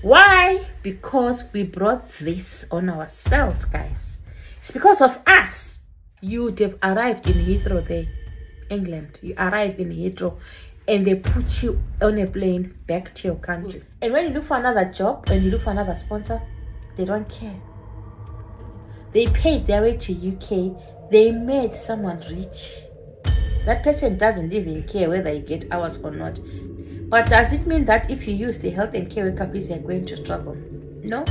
Why? Because we brought this on ourselves, guys. It's because of us. You'd have arrived in Heathrow there, England. You arrive in Heathrow and they put you on a plane back to your country. And when you look for another job and you look for another sponsor, they don't care. They paid their way to UK. They made someone rich. That person doesn't even care whether you get hours or not. But does it mean that if you use the health and care worker visa, you're going to struggle? No,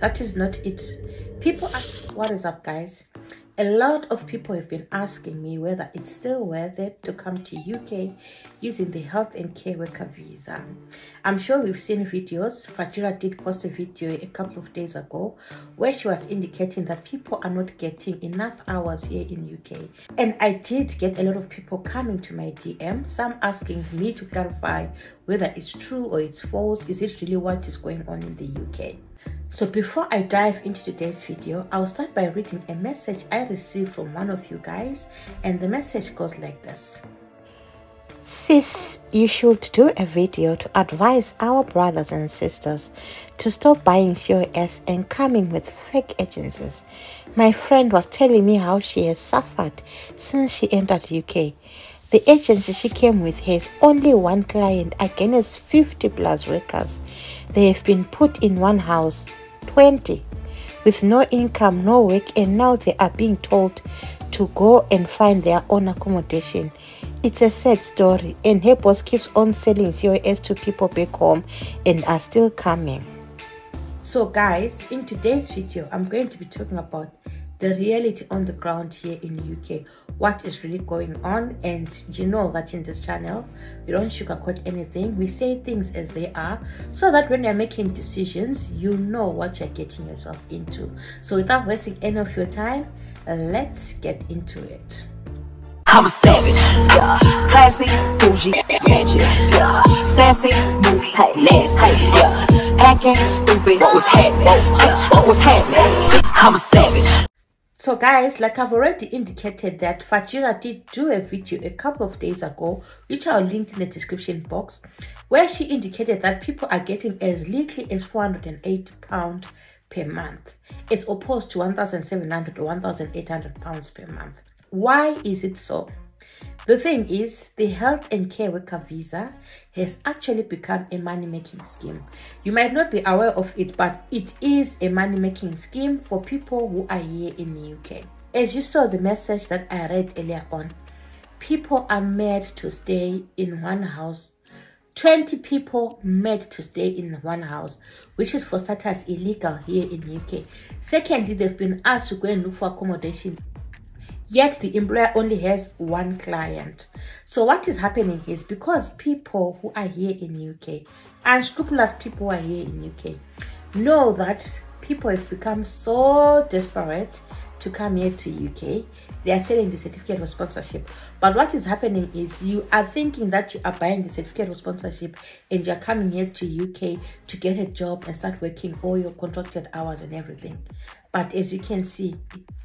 that is not it. People ask, what is up, guys? A lot of people have been asking me whether it's still worth it to come to UK using the health and care worker visa. I'm sure we've seen videos. Fajira did post a video a couple of days ago where she was indicating that people are not getting enough hours here in UK. And I did get a lot of people coming to my DM, some asking me to clarify whether it's true or it's false. Is it really what is going on in the UK? So before I dive into today's video, I'll start by reading a message I received from one of you guys, and the message goes like this. Sis, you should do a video to advise our brothers and sisters to stop buying COS and coming with fake agencies. My friend was telling me how she has suffered since she entered UK. The agency she came with has only one client against 50 plus workers. They have been put in one house, 20, with no income, no work, and now they are being told to go and find their own accommodation. It's a sad story, and her boss keeps on selling COS to people back home and are still coming. So guys, in today's video, I'm going to be talking about the reality on the ground here in UK, what is really going on. And you know that in this channel we don't sugarcoat anything. We say things as they are, so that when you're making decisions, you know what you're getting yourself into. So without wasting any of your time, let's get into it. I'm a savage, yeah. Classy, bougie, ratchet, yeah. Sassy, moody, nasty, yeah. Acting stupid, what was happening? What was happening? I'm a savage. So guys, like I've already indicated that Fajira did do a video a couple of days ago, which I'll link in the description box, where she indicated that people are getting as little as £408 per month, as opposed to 1,700 or 1,800 pounds per month. Why is it so? The thing is, the health and care worker visa has actually become a money-making scheme. You might not be aware of it, but it is a money-making scheme for people who are here in the UK. As you saw the message that I read earlier on, people are made to stay in one house. 20 people made to stay in one house, which is for starters illegal here in UK. Secondly, they've been asked to go and look for accommodation, yet the employer only has one client. So what is happening is, because people who are here in UK, unscrupulous people who are here in UK, know that people have become so desperate to come here to UK, they are selling the certificate of sponsorship. But what is happening is, you are thinking that you are buying the certificate of sponsorship and you're coming here to UK to get a job and start working all your contracted hours and everything. But as you can see,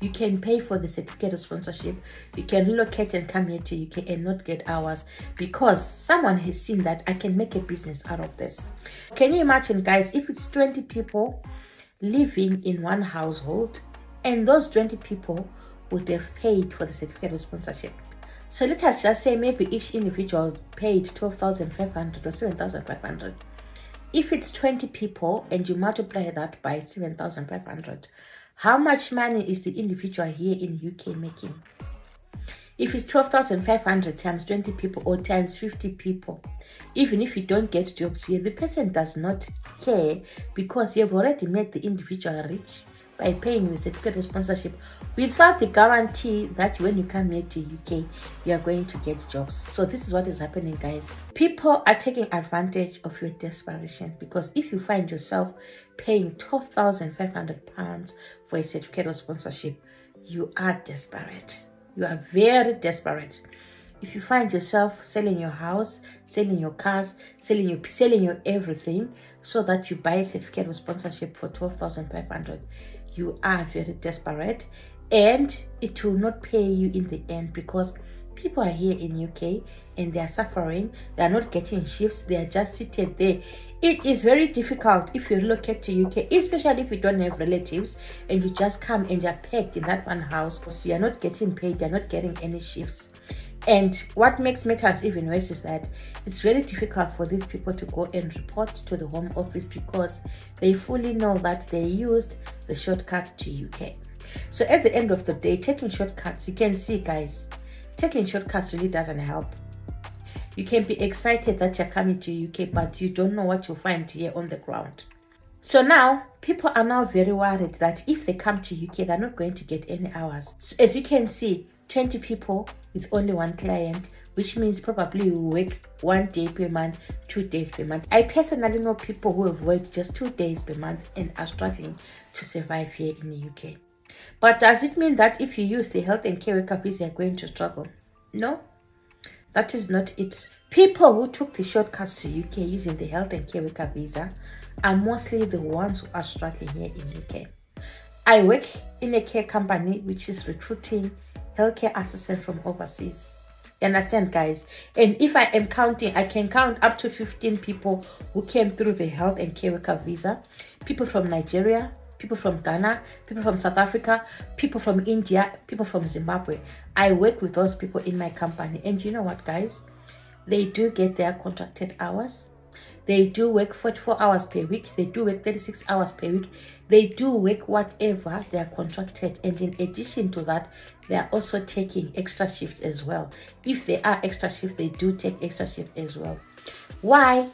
you can pay for the certificate of sponsorship, you can relocate and come here to UK and not get hours, because someone has seen that I can make a business out of this. Can you imagine, guys, if it's 20 people living in one household, and those 20 people would have paid for the certificate of sponsorship? So let us just say maybe each individual paid 12,500 or 7,500. If it's 20 people and you multiply that by 7,500, how much money is the individual here in UK making? If it's 12,500 times 20 people or times 50 people, even if you don't get jobs here, the person does not care, because you've already made the individual rich by paying the certificate of sponsorship without the guarantee that when you come here to UK, you are going to get jobs. So this is what is happening, guys. People are taking advantage of your desperation, because if you find yourself paying £12,500 for a certificate of sponsorship, you are desperate. You are very desperate. If you find yourself selling your house, selling your cars, selling your everything so that you buy a certificate of sponsorship for 12,500, you are very desperate, and it will not pay you in the end, because people are here in UK and they are suffering. They are not getting shifts. They are just seated there It is very difficult if you relocate to UK, especially if you don't have relatives and you just come and you're packed in that one house. So you're not getting paid, you're not getting any shifts. And what makes matters even worse is that it's very difficult for these people to go and report to the Home Office because they fully know that they used the shortcut to UK. So at the end of the day, taking shortcuts, you can see guys, taking shortcuts really doesn't help. You can be excited that you're coming to UK, but you don't know what you'll find here on the ground. So now, people are now very worried that if they come to UK, they're not going to get any hours. So as you can see, 20 people with only one client, which means probably you work 1 day per month, 2 days per month. I personally know people who have worked just 2 days per month and are struggling to survive here in the UK. But does it mean that if you use the health and care worker visa, you're going to struggle? No. That is not it. People who took the shortcuts to UK using the health and care worker visa are mostly the ones who are struggling here in UK. I work in a care company which is recruiting healthcare assistants from overseas. You understand, guys? And if I am counting, I can count up to 15 people who came through the health and care worker visa. People from Nigeria, people from Ghana, people from South Africa, people from India, people from Zimbabwe. I work with those people in my company. And you know what, guys? They do get their contracted hours. They do work 44 hours per week. They do work 36 hours per week. They do work whatever they are contracted. And in addition to that, they are also taking extra shifts as well. If there are extra shifts, they do take extra shifts as well. Why?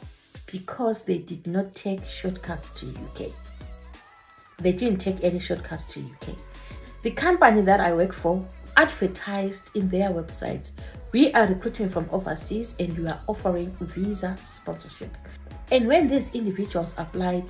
Because they did not take shortcuts to UK. They didn't take any shortcuts to UK. The company that I work for advertised in their websites, we are recruiting from overseas and we are offering visa sponsorship. And when these individuals applied,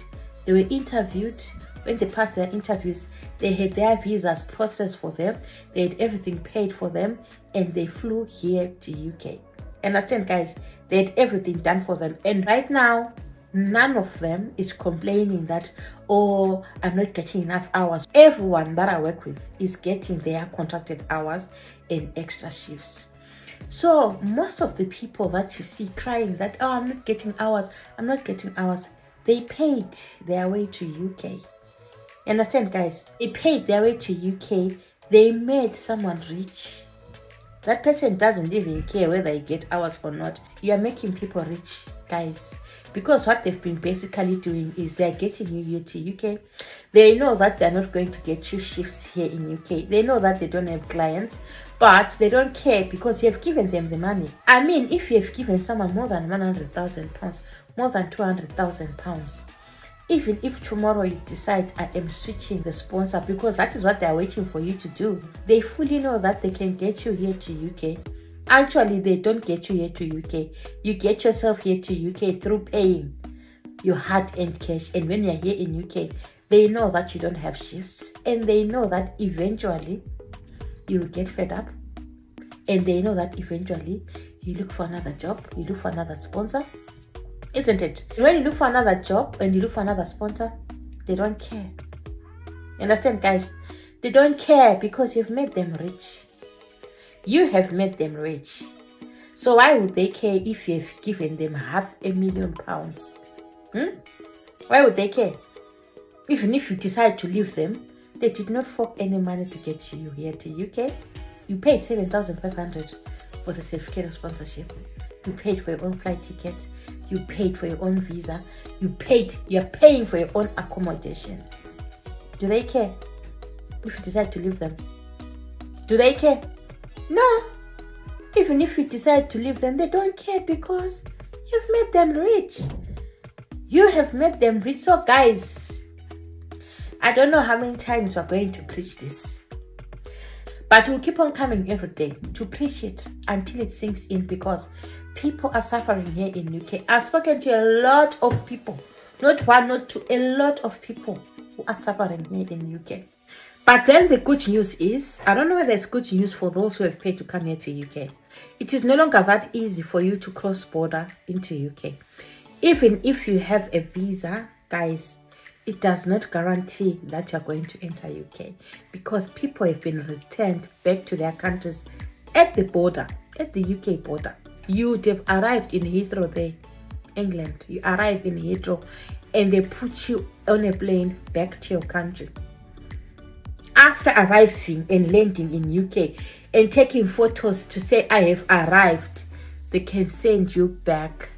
they were interviewed. When they passed their interviews, they had their visas processed for them, they had everything paid for them, and they flew here to UK. Understand, guys? They had everything done for them. And right now, none of them is complaining that, oh, I'm not getting enough hours. Everyone that I work with is getting their contracted hours and extra shifts. So most of the people that you see crying that, oh, I'm not getting hours, I'm not getting hours, they paid their way to UK. You understand, guys? They paid their way to UK. They made someone rich. That person doesn't even care whether you get hours or not. You are making people rich, guys. Because what they've been basically doing is they're getting you here to UK. They know that they're not going to get you shifts here in UK. They know that they don't have clients, but they don't care because you have given them the money. I mean, if you have given someone more than £100,000, more than £200,000, even if tomorrow you decide I am switching the sponsor, because that is what they are waiting for you to do, they fully know that they can get you here to UK. Actually, they don't get you here to UK. You get yourself here to UK through paying your hard-earned cash. And when you're here in UK, they know that you don't have shifts. And they know that eventually you'll get fed up. And they know that eventually you look for another job, you look for another sponsor. Isn't it? When you look for another job and you look for another sponsor, they don't care. Understand, guys? They don't care because you've made them rich. You have made them rich. So why would they care if you've given them £500,000? Why would they care? Even if you decide to leave them, they did not fork any money to get you here to UK. You paid $7,500 for the certificate of sponsorship. You paid for your own flight tickets. You paid for your own visa. You're paying for your own accommodation. Do they care if you decide to leave them? Do they care? No. Even if you decide to leave them, they don't care because you've made them rich. You have made them rich. So guys, I don't know how many times we're going to preach this, but we'll keep on coming every day to preach it until it sinks in, because people are suffering here in UK. I've spoken to a lot of people, not one, not two, a lot of people who are suffering here in UK. But then the good news is, I don't know whether it's good news for those who have paid to come here to UK. It is no longer that easy for you to cross border into UK. Even if you have a visa, guys, it does not guarantee that you're going to enter UK, because people have been returned back to their countries at the border, at the UK border. You would have arrived in Heathrow there England, you arrive in Heathrow, and they put you on a plane back to your country. After arriving and landing in UK and taking photos to say I have arrived, they can send you back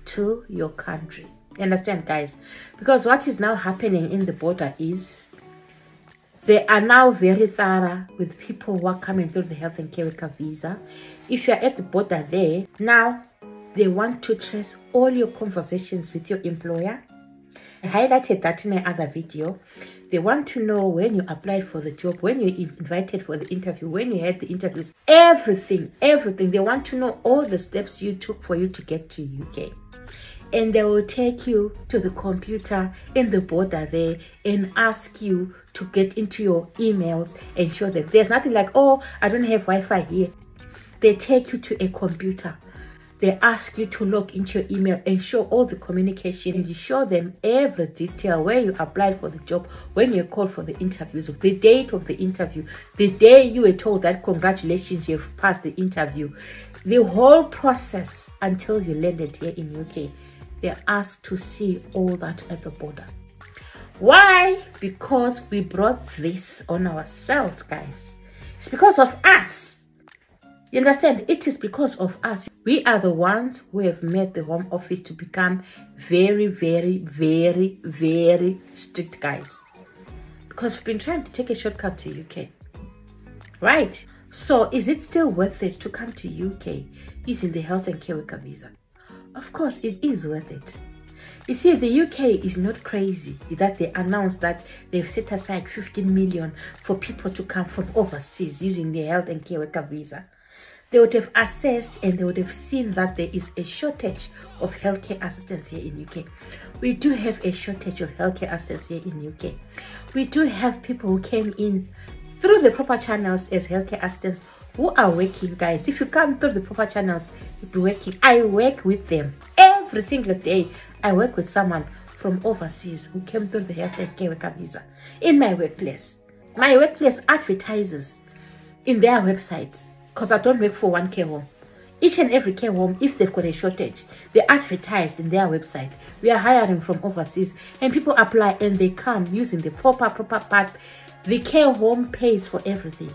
to your country. You understand, guys? Because what is now happening in the border is they are now very thorough with people who are coming through the health and care worker visa. If you are at the border there, now they want to trace all your conversations with your employer. I highlighted that in my other video. They want to know when you applied for the job, when you invited for the interview, when you had the interviews, everything. They want to know all the steps you took for you to get to UK. And they will take you to the computer in the border there and ask you to get into your emails and show them. There's nothing like, oh, I don't have Wi-Fi here. They take you to a computer. They ask you to log into your email and show all the communication. And you show them every detail, where you applied for the job, when you called for the interviews, the date of the interview, the day you were told that congratulations, you've passed the interview. The whole process until you landed here in UK. They're asked to see all that at the border. Why? Because we brought this on ourselves, guys. It's because of us. You understand? It is because of us. We are the ones who have made the Home Office to become very, very, very, very strict, guys. Because we've been trying to take a shortcut to UK. Right? So is it still worth it to come to UK using the health and care worker visa? Of course, it is worth it. You see, the UK is not crazy that they announced that they've set aside 15 million for people to come from overseas using the health and care worker visa. They would have assessed and they would have seen that there is a shortage of healthcare assistants here in UK. We do have a shortage of healthcare assistants here in UK. We do have people who came in through the proper channels as healthcare assistants who are working, guys. If you come through the proper channels, you'll be working. I work with them every single day. I work with someone from overseas who came through the health and care worker visa in my workplace. My workplace advertises in their websites, because I don't work for one care home. Each and every care home, if they've got a shortage, they advertise in their website. We are hiring from overseas, and people apply and they come using the proper path. The care home pays for everything.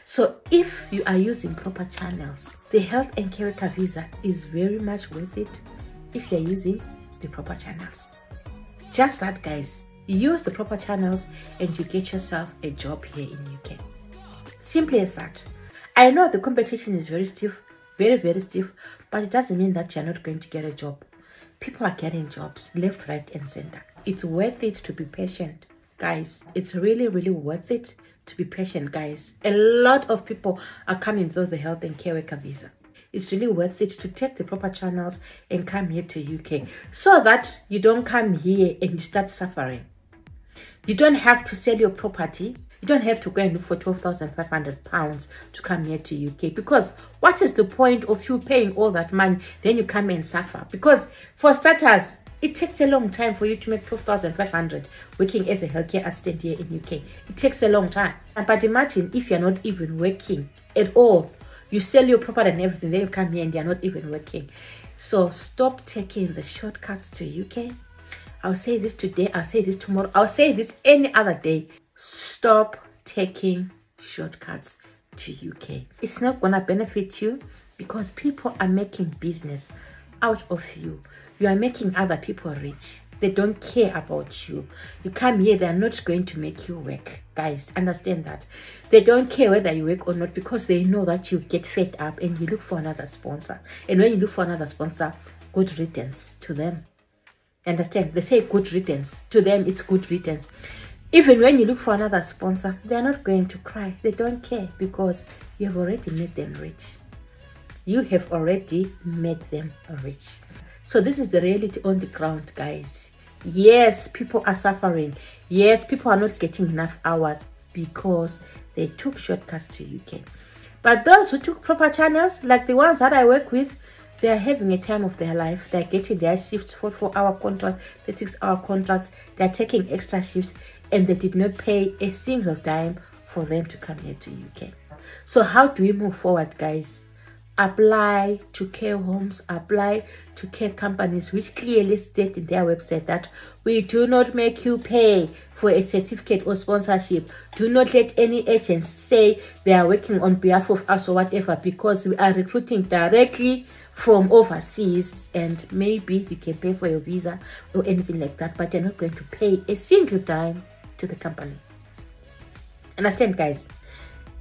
So if you are using proper channels, the health and care worker visa is very much worth it if you're using the proper channels. Just that, guys. Use the proper channels and you get yourself a job here in UK. Simply as that. I know the competition is very stiff, very, very stiff, but it doesn't mean that you're not going to get a job. People are getting jobs left, right, and center. It's worth it to be patient, guys. It's really, really worth it to be patient, guys. A lot of people are coming through the health and care worker visa. It's really worth it to take the proper channels and come here to UK so that you don't come here and you start suffering. You don't have to sell your property. You don't have to go and look for £12,500 to come here to UK, because what is the point of you paying all that money, then you come and suffer? Because for starters, it takes a long time for you to make £12,500 working as a healthcare assistant here in UK. It takes a long time. But imagine if you're not even working at all. You sell your property and everything, then you come here and you're not even working. So stop taking the shortcuts to UK. I'll say this today, I'll say this tomorrow, I'll say this any other day. Stop taking shortcuts to UK. It's not gonna benefit you, because people are making business out of you. You are making other people rich. They don't care about you. You come here, they're not going to make you work. Guys, understand that. They don't care whether you work or not, because they know that you get fed up and you look for another sponsor. And when you look for another sponsor, good riddance to them. Understand? They say good riddance. To them, it's good riddance. Even when you look for another sponsor, they're not going to cry. They don't care, because you have already made them rich. You have already made them rich. So this is the reality on the ground, guys. Yes, people are suffering. Yes, people are not getting enough hours because they took shortcuts to UK. But those who took proper channels, like the ones that I work with, they are having a time of their life. They're getting their shifts, 4-hour contracts, 36-hour contracts. They're taking extra shifts, and they did not pay a single dime for them to come here to UK. So how do we move forward, guys? apply to care homes, apply to care companies, which clearly state in their website that we do not make you pay for a certificate or sponsorship. Do not let any agents say they are working on behalf of us or whatever, because we are recruiting directly from overseas, and maybe you can pay for your visa or anything like that, but you're not going to pay a single dime to the company. Understand, guys?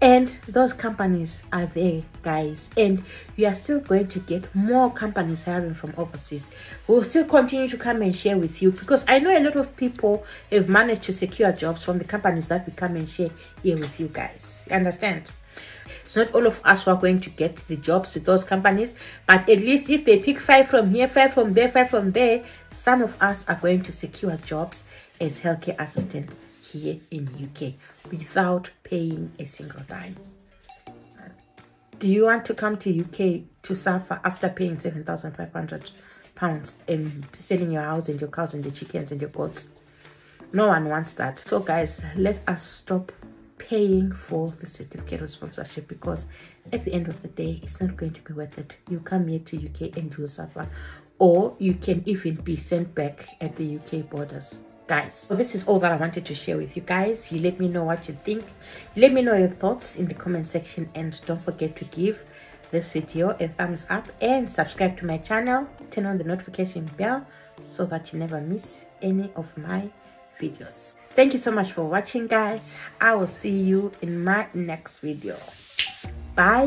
And those companies are there, guys, and we are still going to get more companies hiring from overseas. We'll still continue to come and share with you, because I know a lot of people have managed to secure jobs from the companies that we come and share here with you guys. You understand? It's not all of us who are going to get the jobs with those companies, but at least if they pick 5 from here, 5 from there, 5 from there, some of us are going to secure jobs as healthcare assistant here in UK without paying a single dime. Do you want to come to UK to suffer after paying £7,500 and selling your house and your cows and your chickens and your goats? No one wants that. So guys, let us stop paying for the certificate of sponsorship, because at the end of the day, it's not going to be worth it. You come here to UK and you suffer, or you can even be sent back at the UK borders. Guys, so this is all that I wanted to share with you guys. You let me know what you think. Let me know your thoughts in the comment section, and don't forget to give this video a thumbs up and subscribe to my channel. Turn on the notification bell so that you never miss any of my videos. Thank you so much for watching, guys. I will see you in my next video. Bye.